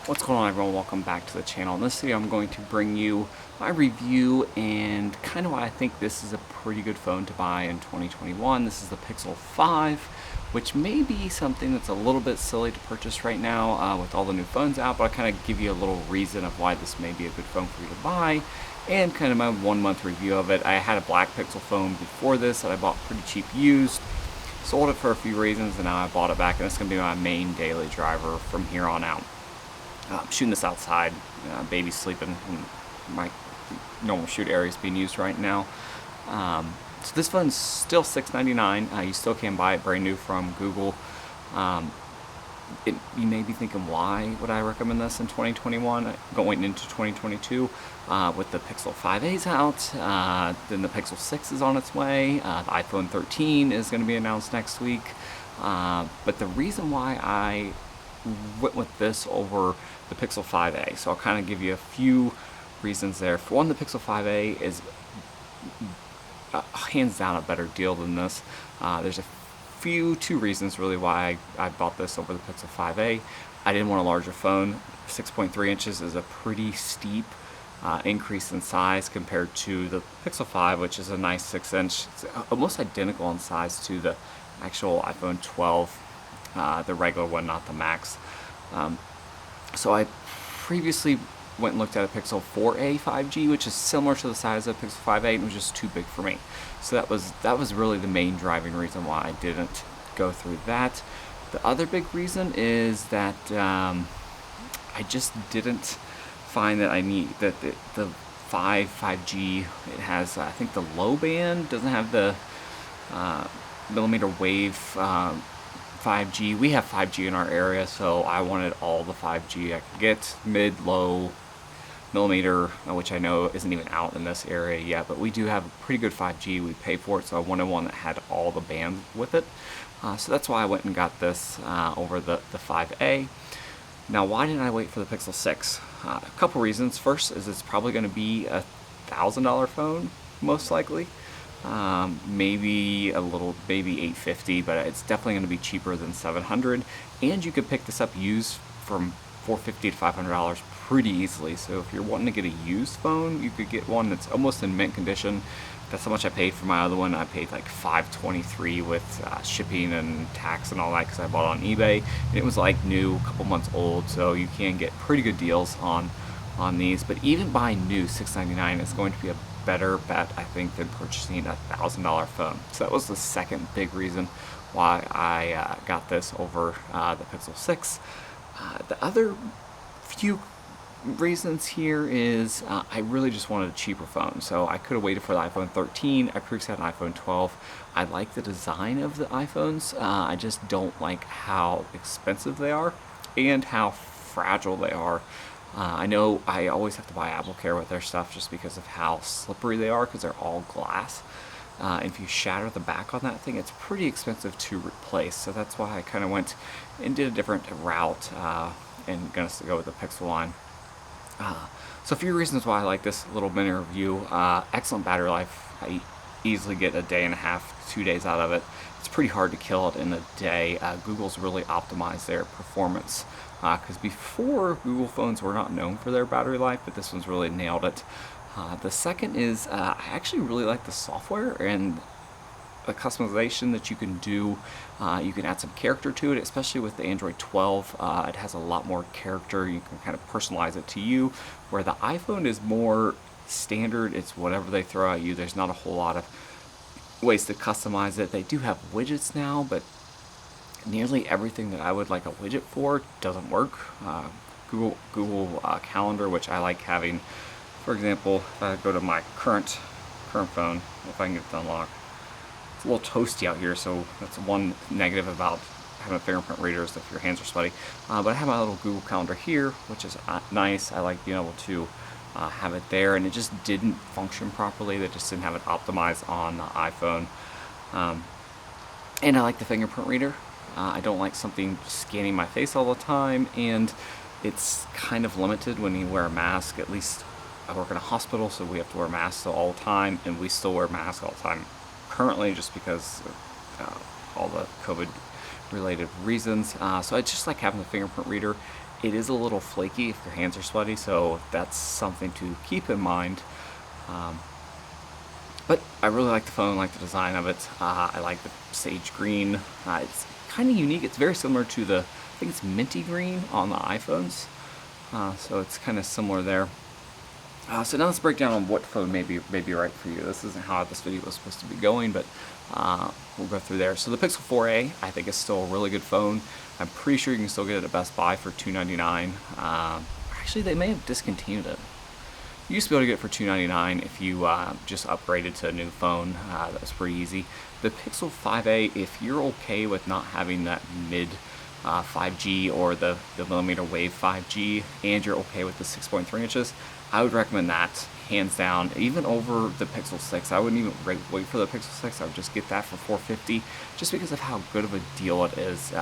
What's going on, everyone? Welcome back to the channel. In this video I'm going to bring you my review and kind of why I think this is a pretty good phone to buy in 2021. This is the Pixel 5, which may be something that's a little bit silly to purchase right now with all the new phones out, but I'll kind of give you a little reason of why this may be a good phone for you to buy and kind of my 1 month review of it. I had a black Pixel phone before this that I bought pretty cheap used. Sold it for a few reasons and now I bought it back, and it's going to be my main daily driver from here on out. I'm shooting this outside, baby's sleeping, and my normal shoot area is being used right now. So this phone's still $699. You still can buy it brand new from Google. You may be thinking, why would I recommend this in 2021, going into 2022, with the Pixel 5a's out, then the Pixel 6 is on its way, the iPhone 13 is going to be announced next week. But the reason why I went with this over the Pixel 5a. So I'll kind of give you a few reasons there. For one, the Pixel 5a is hands down a better deal than this. There's two reasons really why I bought this over the Pixel 5a. I didn't want a larger phone. 6.3 inches is a pretty steep increase in size compared to the Pixel 5, which is a nice 6-inch. It's almost identical in size to the actual iPhone 12. The regular one, not the Max. So I previously went and looked at a Pixel 4a 5G, which is similar to the size of the Pixel 5a, and it was just too big for me. So that was really the main driving reason why I didn't go through that. The other big reason is that I just didn't find that I need that the 5G. It has, I think, the low band doesn't have the millimeter wave 5G. We have 5G in our area, so I wanted all the 5G I could get, mid, low, millimeter, which I know isn't even out in this area yet, but we do have a pretty good 5G. We pay for it, so I wanted one that had all the bands with it. So that's why I went and got this over the 5a. Now, why didn't I wait for the Pixel 6? A couple reasons. First is it's probably going to be a $1,000 phone, most likely. Maybe $850, but it's definitely going to be cheaper than $700, and you could pick this up used from $450 to $500 pretty easily. So if you're wanting to get a used phone, you could get one that's almost in mint condition. That's how much I paid for my other one. I paid like $523 with shipping and tax and all that because I bought it on eBay, and it was like new, a couple months old, so you can get pretty good deals on these. But even buying new, $699 is going to be a better bet, I think, than purchasing a $1,000 phone. So that was the second big reason why I got this over the Pixel 6. The other few reasons here is I really just wanted a cheaper phone. So I could have waited for the iPhone 13. I previously had an iPhone 12. I like the design of the iPhones. I just don't like how expensive they are and how fragile they are. I know I always have to buy AppleCare with their stuff just because of how slippery they are, because they're all glass. If you shatter the back on that thing, it's pretty expensive to replace. So that's why I kind of went and did a different route and going to go with the Pixel line. So a few reasons why I like this little mini review. Excellent battery life. I easily get a day and a half, 2 days out of it. It's pretty hard to kill it in a day. Google's really optimized their performance. Because before, Google phones were not known for their battery life, but this one's really nailed it. The second is I actually really like the software and the customization that you can do. You can add some character to it, especially with the Android 12. It has a lot more character. You can kind of personalize it to you, where the iPhone is more standard. It's whatever they throw at you. There's not a whole lot of ways to customize it. They do have widgets now, but nearly everything that I would like a widget for doesn't work. Google Calendar, which I like having. For example, if I go to my current phone, if I can get it to unlock, it's a little toasty out here, so that's one negative about having a fingerprint reader, is if your hands are sweaty. But I have my little Google Calendar here, which is nice. I like being able to have it there, and it just didn't function properly. They just didn't have it optimized on the iPhone. And I like the fingerprint reader. I don't like something scanning my face all the time, and it's kind of limited when you wear a mask. At least I work in a hospital, so we have to wear masks all the time, and we still wear masks all the time currently just because of all the COVID related reasons. So I just like having the fingerprint reader, It is a little flaky if your hands are sweaty, so that's something to keep in mind. Um, but I really like the phone, like the design of it. I like the sage green. It's kind of unique. It's very similar to I think it's minty green on the iPhones. So it's kind of similar there. So now let's break down on what phone may be right for you. This isn't how this video was supposed to be going, but we'll go through there. So the Pixel 4a, I think, is still a really good phone. I'm pretty sure you can still get it at Best Buy for $299. Actually, they may have discontinued it. You used to be able to get it for $299 if you just upgraded to a new phone. That was pretty easy. The Pixel 5a, if you're okay with not having that mid 5G or the millimeter wave 5G, and you're okay with the 6.3 inches, I would recommend that hands down, even over the Pixel 6. I wouldn't even wait for the Pixel 6. I would just get that for $450, just because of how good of a deal it is.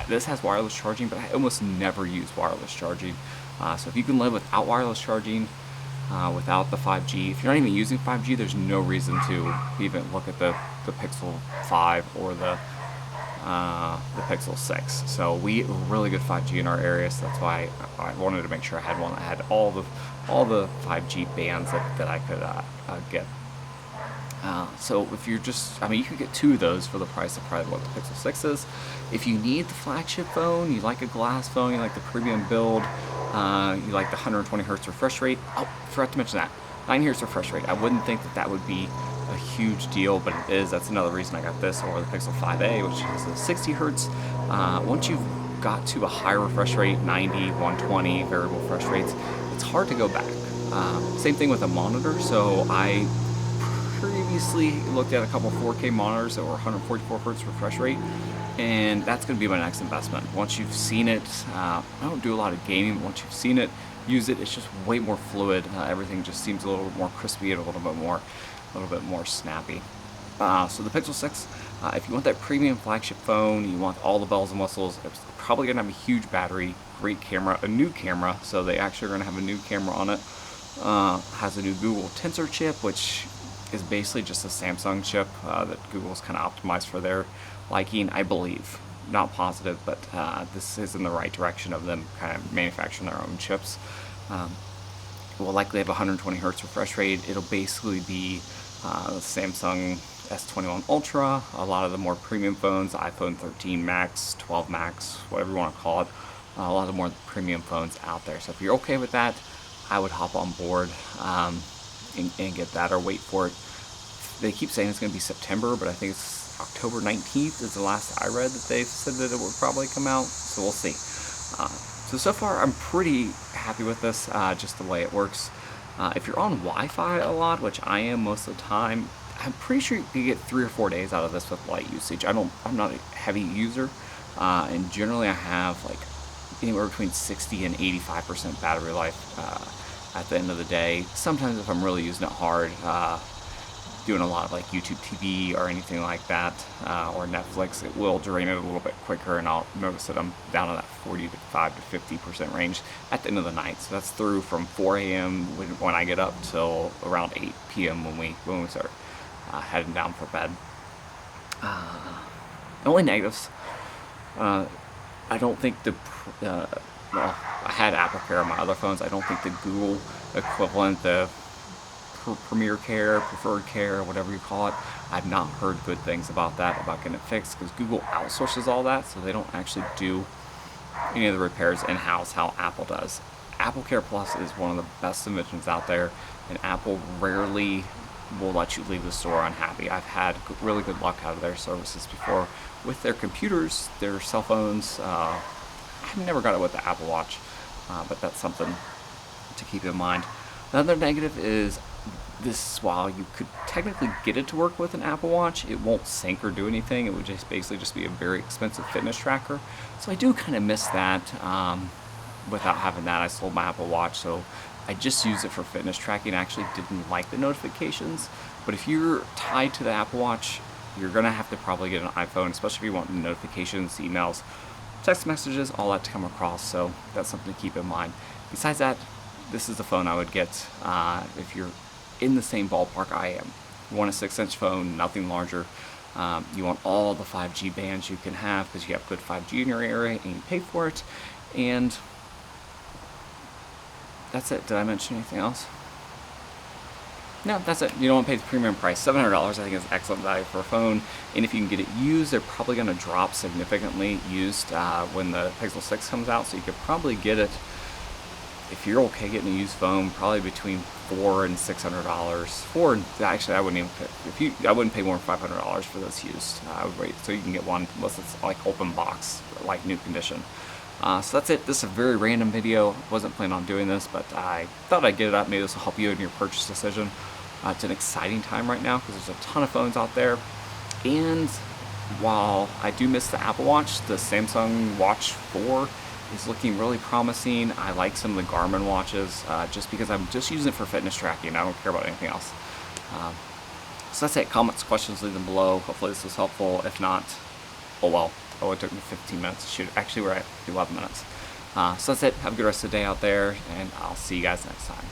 This has wireless charging, but I almost never use wireless charging. So if you can live without wireless charging, without the 5G, if you're not even using 5G, there's no reason to even look at the Pixel 5 or the Pixel 6. So we really good 5G in our area, so that's why I wanted to make sure I had one that had all the 5G bands that I could get. So if you're just, I mean, you could get two of those for the price of probably what the Pixel 6 is. If you need the flagship phone, you like a glass phone, you like the premium build, you like the 120 hertz refresh rate. Oh, forgot to mention that. 9 hertz refresh rate. I wouldn't think that would be a huge deal, but it is. That's another reason I got this over the Pixel 5a, which has a 60 hertz. Once you've got to a high refresh rate, 90, 120 variable refresh rates, it's hard to go back. Same thing with a monitor. So I previously looked at a couple 4K monitors that were 144 hertz refresh rate, and that's going to be my next investment. Once you've seen it, I don't do a lot of gaming, but once you've seen it, use it, it's just way more fluid. Everything just seems a little bit more crispy and a little bit more snappy. So the Pixel 6, if you want that premium flagship phone, you want all the bells and whistles, it's probably going to have a huge battery, great camera, a new camera, so they actually are going to have a new camera on it. Has a new Google Tensor chip, which is basically just a Samsung chip that Google's kind of optimized for their liking, I believe. Not positive, but this is in the right direction of them kind of manufacturing their own chips. It will likely have 120 hertz refresh rate. It'll basically be the Samsung S21 Ultra, a lot of the more premium phones, iPhone 13 Max, 12 Max, whatever you want to call it, a lot of the more premium phones out there. So if you're okay with that, I would hop on board and get that, or wait for it. They keep saying it's going to be September, but I think it's October 19th is the last I read that they've said that it will probably come out, so we'll see. So far I'm pretty happy with this, just the way it works. If you're on Wi-Fi a lot, which I am most of the time, I'm pretty sure you can get 3 or 4 days out of this with light usage. I'm not a heavy user, and generally I have like anywhere between 60 and 85% battery life at the end of the day. Sometimes if I'm really using it hard, doing a lot of like YouTube TV or anything like that, or Netflix, it will drain it a little bit quicker, and I'll notice that I'm down in that 45 to 50% range at the end of the night. So that's through from 4 a.m. when I get up till around 8 p.m. when we start heading down for bed. The only negatives, I don't think well, I had Apple Care on my other phones. I don't think the Google equivalent, the Premier Care, Preferred Care, whatever you call it, I've not heard good things about that, about getting it fixed, because Google outsources all that, so they don't actually do any of the repairs in-house how Apple does. Apple Care Plus is one of the best inventions out there, and Apple rarely will let you leave the store unhappy. I've had really good luck out of their services before with their computers, their cell phones. I've never got it with the Apple Watch, but that's something to keep in mind. Another negative is this, while you could technically get it to work with an Apple Watch, it won't sync or do anything. It would just basically just be a very expensive fitness tracker. So I do kind of miss that. Without having that, I sold my Apple Watch, so I just use it for fitness tracking. I actually didn't like the notifications, but if you're tied to the Apple Watch, you're gonna have to probably get an iPhone, especially if you want notifications, emails, text messages, all that to come across. So that's something to keep in mind. Besides that, this is the phone I would get if you're in the same ballpark I am. You want a 6-inch phone, nothing larger. You want all the 5G bands you can have because you have good 5G in your area and you pay for it. And that's it. Did I mention anything else? No, that's it. You don't want to pay the premium price. $700 I think is excellent value for a phone. And if you can get it used, they're probably going to drop significantly used when the Pixel 6 comes out. So you could probably get it, if you're okay getting a used phone, probably between $400 and $600. Actually, I wouldn't even pay, I wouldn't pay more than $500 for this used. I would wait so you can get one unless it's like open box, like new condition. So that's it. This is a very random video. Wasn't planning on doing this, but I thought I'd get it up. Maybe this will help you in your purchase decision. It's an exciting time right now because there's a ton of phones out there. And while I do miss the Apple Watch, the Samsung Watch 4 is looking really promising. I like some of the Garmin watches just because I'm just using it for fitness tracking. I don't care about anything else. So that's it. Comments, questions, leave them below. Hopefully this was helpful. If not, oh well. Oh, it took me 15 minutes to shoot. Actually, we're at 11 minutes. So that's it. Have a good rest of the day out there, and I'll see you guys next time.